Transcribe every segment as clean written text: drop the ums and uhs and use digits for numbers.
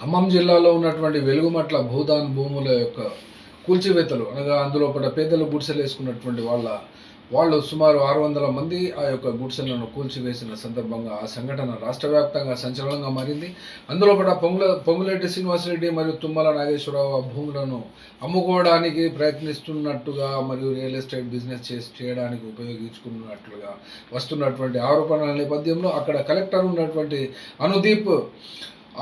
ఖమ్మం జిల్లాలో ఉన్నటువంటి వెలుగుమట్ల భూదాన్ భూముల యొక్క కూల్చివేతలు అనగా అందులో పడ్డ పేదలు గుడిసెలు వేసుకున్నటువంటి వాళ్ళు సుమారు 600 మంది ఆ యొక్క గుడిసెలను కూల్చివేసిన సందర్భంగా ఆ సంఘటన రాష్ట్ర వ్యాప్తంగా సంచలనంగా మారింది. అందులో పడ్డ పొంగులేటి శ్రీనివాసరెడ్డి మరియు తుమ్మల నాగేశ్వరరావు ఆ భూములను అమ్ముకోవడానికి ప్రయత్నిస్తున్నట్టుగా మరియు రియల్ ఎస్టేట్ బిజినెస్ చేయడానికి ఉపయోగించుకున్నట్లుగా వస్తున్నటువంటి ఆరోపణల నేపథ్యంలో అక్కడ కలెక్టర్ ఉన్నటువంటి అనుదీప్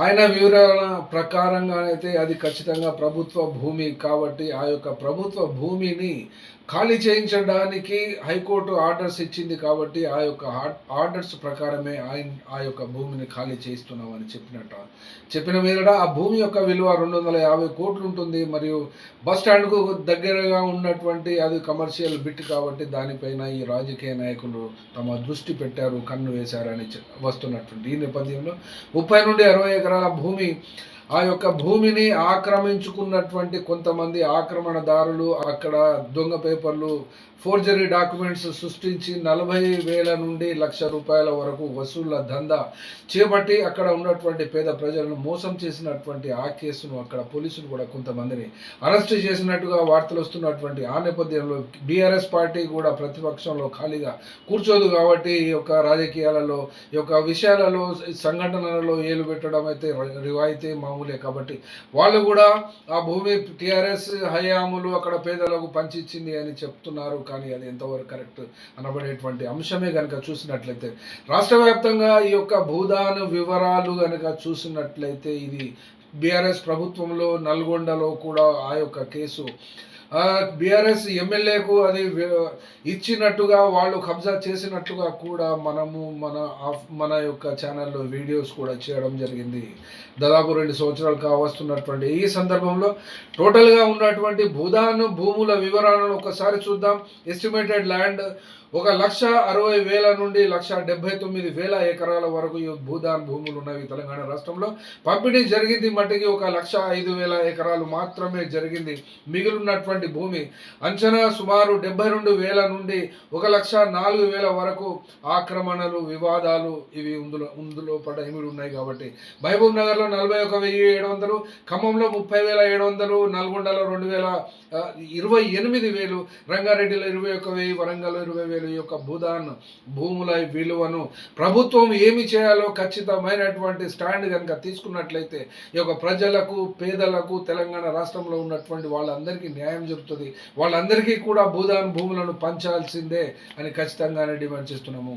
ఆయన వివరణ ప్రకారంగా అయితే అది ఖచ్చితంగా ప్రభుత్వ భూమి కాబట్టి ఆ యొక్క ప్రభుత్వ భూమిని ఖాళీ చేయించడానికి హైకోర్టు ఆర్డర్స్ ఇచ్చింది కాబట్టి ఆ యొక్క ఆర్డర్స్ ప్రకారమే ఆ యొక్క భూమిని ఖాళీ చేయిస్తున్నామని చెప్పిన మీదట ఆ భూమి యొక్క విలువ 250 కోట్లు ఉంటుంది. మరియు బస్ స్టాండ్కు దగ్గరగా ఉన్నటువంటి అది కమర్షియల్ బిట్ కాబట్టి దానిపైన ఈ రాజకీయ నాయకులు తమ దృష్టి పెట్టారు, కన్ను వేశారని వస్తున్నటువంటి ఈ నేపథ్యంలో 30 నుండి 60 ఎకరాల భూమి ఆ యొక్క భూమిని ఆక్రమించుకున్నటువంటి కొంతమంది ఆక్రమణదారులు అక్కడ దొంగ పేపర్లు ఫోర్జరీ డాక్యుమెంట్స్ సృష్టించి 40,000 నుండి ₹1,00,000 వరకు వసూళ్ల దందా చేపట్టి అక్కడ ఉన్నటువంటి పేద ప్రజలను మోసం చేసినటువంటి ఆ కేసును అక్కడ పోలీసులు కూడా కొంతమందిని అరెస్ట్ చేసినట్టుగా వార్తలు వస్తున్నటువంటి ఆ నేపథ్యంలో బీఆర్ఎస్ పార్టీ కూడా ప్రతిపక్షంలో ఖాళీగా కూర్చోదు కాబట్టి ఈ యొక్క రాజకీయాలలో ఈ యొక్క విషయాలలో సంఘటనలలో ఏలు పెట్టడం అయితే రివాయితీ మామూలే కాబట్టి వాళ్ళు కూడా ఆ భూమి టీఆర్ఎస్ హయాములు అక్కడ పేదలకు పంచిచ్చింది అని చెప్తున్నారు. కానీ అది ఎంతవరకు కరెక్ట్ అనబడేటువంటి అంశమే కనుక చూసినట్లయితే రాష్ట్ర వ్యాప్తంగా ఈ యొక్క భూదాన వివరాలు కనుక చూసినట్లయితే ఇది బీఆర్ఎస్ ప్రభుత్వంలో నల్గొండలో కూడా ఆ యొక్క కేసు బీఆర్ఎస్ ఎమ్మెల్యేకు అది ఇచ్చినట్టుగా వాళ్ళు కబ్జా చేసినట్టుగా కూడా మనము మన యొక్క ఛానల్లో వీడియోస్ కూడా చేయడం జరిగింది. దాదాపు 2 సంవత్సరాలు కావస్తున్నటువంటి ఈ సందర్భంలో టోటల్గా ఉన్నటువంటి భూముల వివరాలను ఒకసారి చూద్దాం. ఎస్టిమేటెడ్ ల్యాండ్ 1,60,000 నుండి 1,79,000 ఎకరాల వరకు ఈ భూదాన్ భూములు ఉన్నవి తెలంగాణ రాష్ట్రంలో. పంపిణీ జరిగింది మట్టికి 1,05,000 ఎకరాలు మాత్రమే జరిగింది. మిగిలినటువంటి భూమి అంచనా సుమారు 72,000 నుండి 1,04,000 వరకు ఆక్రమణలు, వివాదాలు ఇవి ఇందులో ఇమిడి ఉన్నాయి కాబట్టి మహబూబ్ నగర్లో 41,700, ఖమ్మంలో 30,700, నల్గొండలో 28,000, రంగారెడ్డిలో 21,000, వరంగల్లో 20,000 ఈ యొక్క భూదాన్ భూముల విలువను ప్రభుత్వం ఏమి చేయాలో ఖచ్చితమైనటువంటి స్టాండ్ కనుక తీసుకున్నట్లయితే ఈ యొక్క ప్రజలకు, పేదలకు, తెలంగాణ రాష్ట్రంలో ఉన్నటువంటి వాళ్ళందరికీ న్యాయం జరుగుతుంది. వాళ్ళందరికీ కూడా భూదాన్ భూములను పంచాల్సిందే అని ఖచ్చితంగానే డిమాండ్ చేస్తున్నాము.